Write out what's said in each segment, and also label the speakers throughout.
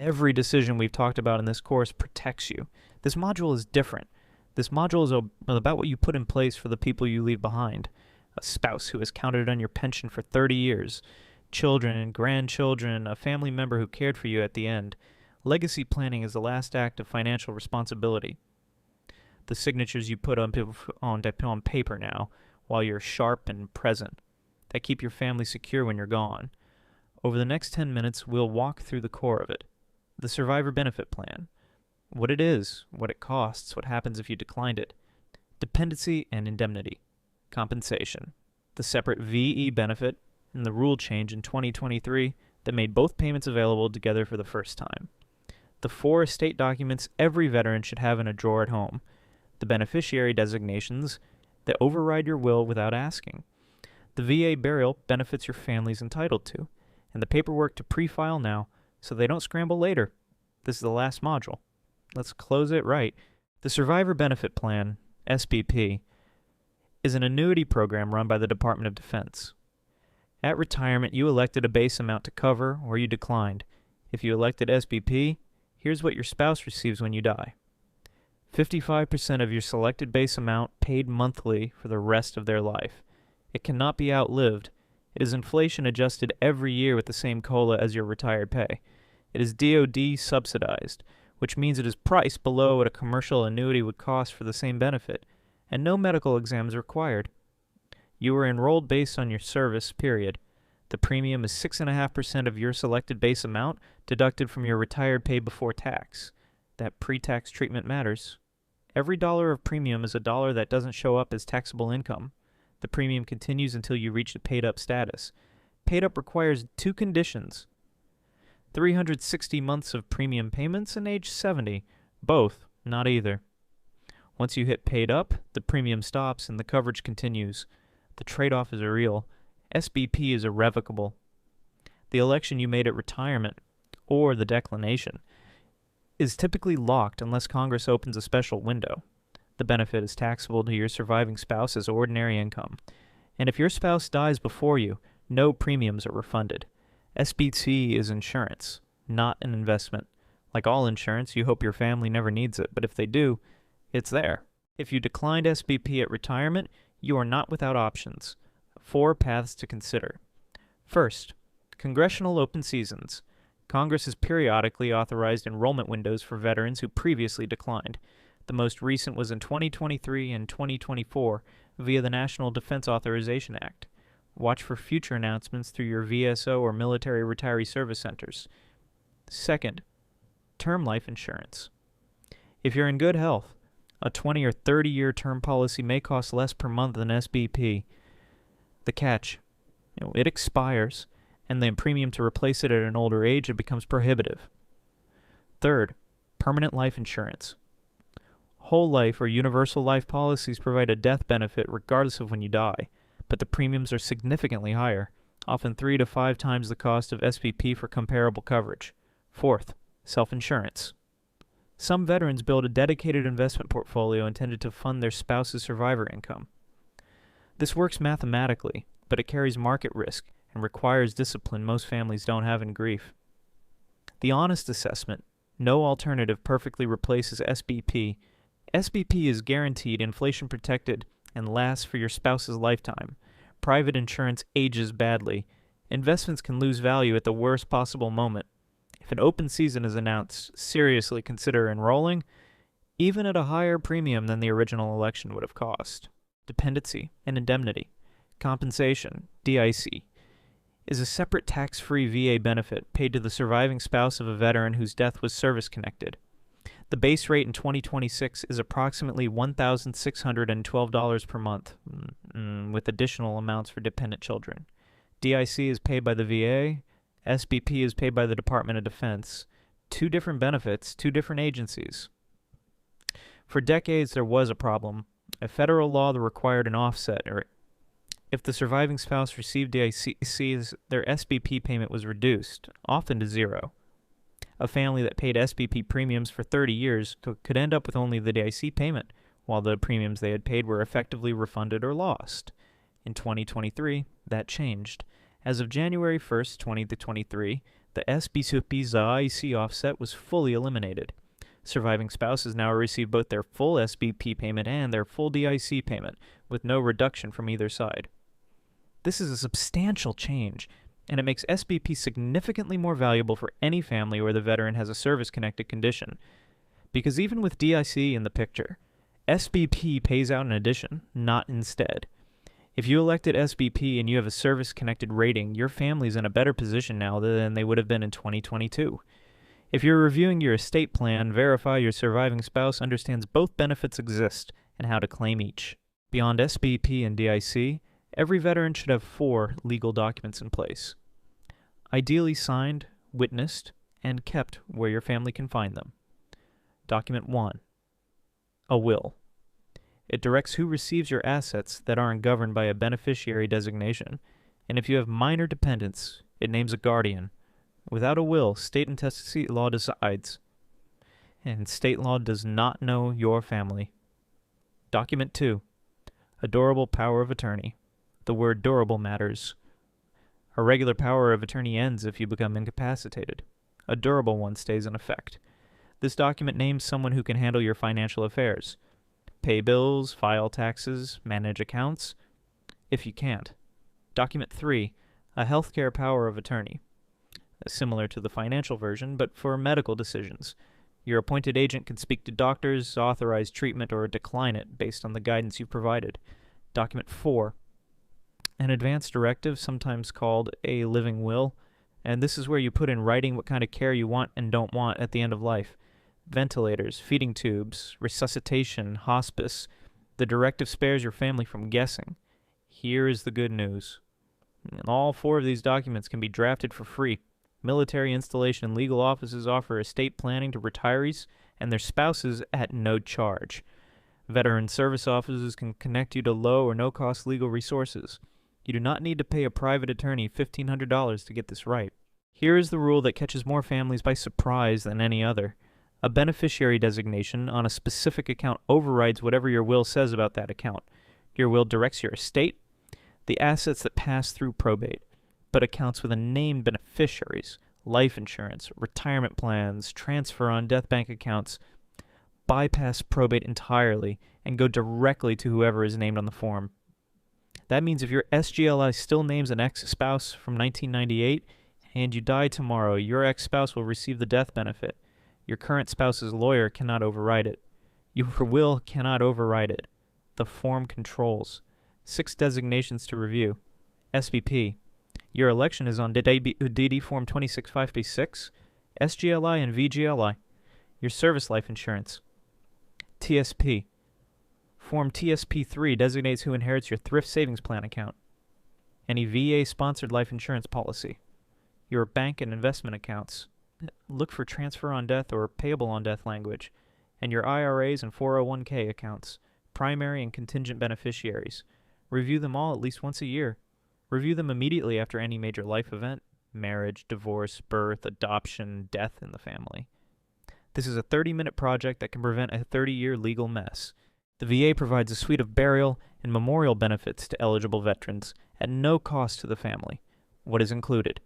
Speaker 1: Every decision we've talked about in this course protects you. This module is different. This module is about what you put in place for the people you leave behind. A spouse who has counted on your pension for 30 years, children and grandchildren, a family member who cared for you at the end. Legacy planning is the last act of financial responsibility. The signatures you put on paper now, while you're sharp and present, that keep your family secure when you're gone. Over the next 10 minutes, we'll walk through the core of it. The survivor benefit plan. What it is, what it costs, what happens if you declined it. Dependency and Indemnity Compensation. The separate VE benefit and the rule change in 2023 that made both payments available together for the first time. The 4 estate documents every veteran should have in a drawer at home. The beneficiary designations that override your will without asking. The VA burial benefits your family's entitled to. And the paperwork to pre-file now so they don't scramble later. This is the last module. Let's close it right. The Survivor Benefit Plan, SBP, is an annuity program run by the Department of Defense. At retirement, you elected a base amount to cover, or you declined. If you elected SBP, here's what your spouse receives when you die. 55% of your selected base amount paid monthly for the rest of their life. It cannot be outlived. It is inflation adjusted every year with the same COLA as your retired pay. It is DoD subsidized, which means it is priced below what a commercial annuity would cost for the same benefit, and no medical exams required. You are enrolled based on your service, period. The premium is 6.5% of your selected base amount, deducted from your retired pay before tax. That pre-tax treatment matters. Every dollar of premium is a dollar that doesn't show up as taxable income. The premium continues until you reach the paid-up status. Paid-up requires 2 conditions: 360 months of premium payments and age 70. Both, not either. Once you hit paid-up, the premium stops and the coverage continues. The trade-off is real. SBP is irrevocable. The election you made at retirement, or the declination, is typically locked unless Congress opens a special window. The benefit is taxable to your surviving spouse as ordinary income. And if your spouse dies before you, no premiums are refunded. SBP is insurance, not an investment. Like all insurance, you hope your family never needs it, but if they do, it's there. If you declined SBP at retirement, you are not without options. 4 paths to consider. First, congressional open seasons. Congress has periodically authorized enrollment windows for veterans who previously declined. The most recent was in 2023 and 2024 via the National Defense Authorization Act. Watch for future announcements through your VSO or military retiree service centers. Second, term life insurance. If you're in good health, a 20 or 30-year term policy may cost less per month than SBP. The catch, it expires, and the premium to replace it at an older age, it becomes prohibitive. Third, permanent life insurance. Whole life or universal life policies provide a death benefit regardless of when you die, but the premiums are significantly higher, often 3 to 5 times the cost of SBP for comparable coverage. Fourth, self-insurance. Some veterans build a dedicated investment portfolio intended to fund their spouse's survivor income. This works mathematically, but it carries market risk and requires discipline most families don't have in grief. The honest assessment: no alternative perfectly replaces SBP. SBP is guaranteed, inflation protected, and lasts for your spouse's lifetime. Private insurance ages badly. Investments can lose value at the worst possible moment. If an open season is announced, seriously consider enrolling, even at a higher premium than the original election would have cost. Dependency and Indemnity Compensation, DIC, is a separate tax-free VA benefit paid to the surviving spouse of a veteran whose death was service-connected. The base rate in 2026 is approximately $1,612 per month, with additional amounts for dependent children. DIC is paid by the VA, SBP is paid by the Department of Defense. 2 different benefits, 2 different agencies. For decades there was a problem. A federal law that required an offset, or if the surviving spouse received DICs, their SBP payment was reduced, often to 0. A family that paid SBP premiums for 30 years could end up with only the DIC payment, while the premiums they had paid were effectively refunded or lost. In 2023, that changed. As of January 1st, 2023, The SBP's IEC offset was fully eliminated. Surviving spouses now receive both their full SBP payment and their full DIC payment, with no reduction from either side. This is a substantial change, and it makes SBP significantly more valuable for any family where the veteran has a service-connected condition. Because even with DIC in the picture, SBP pays out in addition, not instead. If you elected SBP and you have a service-connected rating, your family's in a better position now than they would have been in 2022. If you're reviewing your estate plan, verify your surviving spouse understands both benefits exist and how to claim each. Beyond SBP and DIC, every veteran should have 4 legal documents in place. Ideally signed, witnessed, and kept where your family can find them. Document 1. A will. It directs who receives your assets that aren't governed by a beneficiary designation, and if you have minor dependents, it names a guardian. Without a will, state and intestate law decides, and state law does not know your family. Document 2. A durable power of attorney. The word durable matters. A regular power of attorney ends if you become incapacitated. A durable one stays in effect. This document names someone who can handle your financial affairs. Pay bills, file taxes, manage accounts, if you can't. Document 3. A healthcare power of attorney. Similar to the financial version, but for medical decisions. Your appointed agent can speak to doctors, authorize treatment, or decline it based on the guidance you've provided. Document 4. An advance directive, sometimes called a living will, and this is where you put in writing what kind of care you want and don't want at the end of life. Ventilators, feeding tubes, resuscitation, hospice. The directive spares your family from guessing. Here is the good news. All 4 of these documents can be drafted for free. Military installation and legal offices offer estate planning to retirees and their spouses at no charge. Veteran service offices can connect you to low or no-cost legal resources. You do not need to pay a private attorney $1,500 to get this right. Here is the rule that catches more families by surprise than any other. A beneficiary designation on a specific account overrides whatever your will says about that account. Your will directs your estate, the assets that pass through probate, but accounts with named beneficiaries, life insurance, retirement plans, transfer on death bank accounts, bypass probate entirely and go directly to whoever is named on the form. That means if your SGLI still names an ex-spouse from 1998 and you die tomorrow, your ex-spouse will receive the death benefit. Your current spouse's lawyer cannot override it. Your will cannot override it. The form controls. 6 designations to review. SBP. Your election is on DD Form 265B6, SGLI, and VGLI. Your service life insurance. TSP. Form TSP3 designates who inherits your thrift savings plan account. Any VA-sponsored life insurance policy. Your bank and investment accounts. Look for transfer on death or payable on death language. And your IRAs and 401k accounts, primary and contingent beneficiaries. Review them all at least once a year. Review them immediately after any major life event, marriage, divorce, birth, adoption, death in the family. This is a 30-minute project that can prevent a 30-year legal mess. The VA provides a suite of burial and memorial benefits to eligible veterans at no cost to the family. What is included?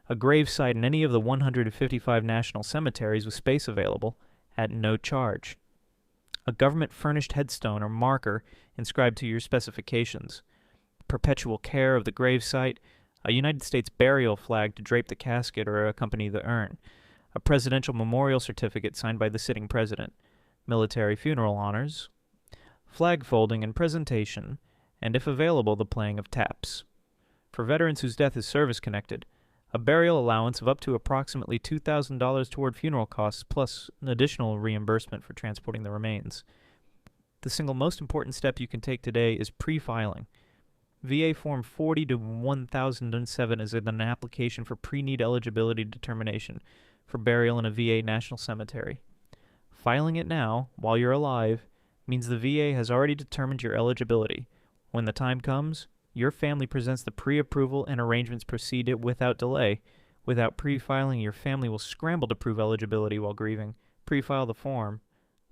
Speaker 1: A gravesite in any of the 155 national cemeteries with space available at no charge. A government-furnished headstone or marker inscribed to your specifications. Perpetual care of the gravesite, a United States burial flag to drape the casket or accompany the urn, a presidential memorial certificate signed by the sitting president, military funeral honors, flag folding and presentation, and if available, the playing of taps. For veterans whose death is service-connected, a burial allowance of up to approximately $2,000 toward funeral costs plus an additional reimbursement for transporting the remains. The single most important step you can take today is pre-filing. VA Form 40-1007 is an application for pre-need eligibility determination for burial in a VA national cemetery. Filing it now, while you're alive, means the VA has already determined your eligibility. When the time comes, your family presents the pre-approval and arrangements proceed without delay. Without pre-filing, your family will scramble to prove eligibility while grieving. Pre-file the form.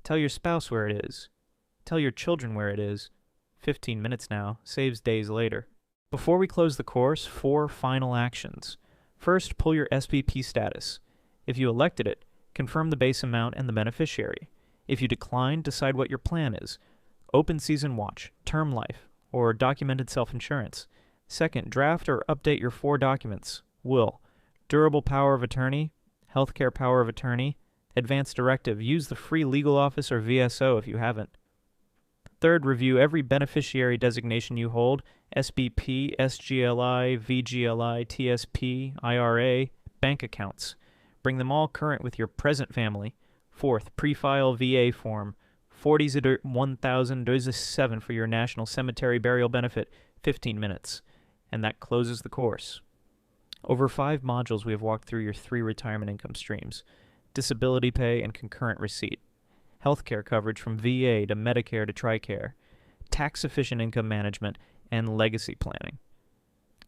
Speaker 1: Tell your spouse where it is. Tell your children where it is. 15 minutes now, saves days later. Before we close the course, 4 final actions. First, pull your SPP status. If you elected it, confirm the base amount and the beneficiary. If you decline, decide what your plan is. Open season watch, term life, or documented self-insurance. Second, draft or update your 4 documents: will, durable power of attorney, healthcare power of attorney, advance directive. Use the free legal office or VSO if you haven't. Third, review every beneficiary designation you hold: SBP, SGLI, VGLI, TSP, IRA, bank accounts. Bring them all current with your present family. Fourth, pre-file VA form. 40/1000 for your national cemetery burial benefit, 15 minutes. And that closes the course. Over 5 modules, we have walked through your 3 retirement income streams: disability pay and concurrent receipt, healthcare coverage from VA to Medicare to TRICARE, tax-efficient income management, and legacy planning.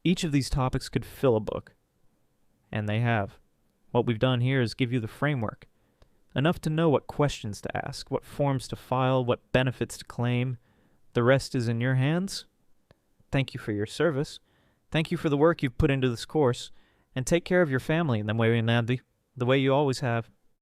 Speaker 1: Each of these topics could fill a book, and they have. What we've done here is give you the framework, enough to know what questions to ask, what forms to file, what benefits to claim. The rest is in your hands. Thank you for your service. Thank you for the work you've put into this course, and take care of your family in the way you always have.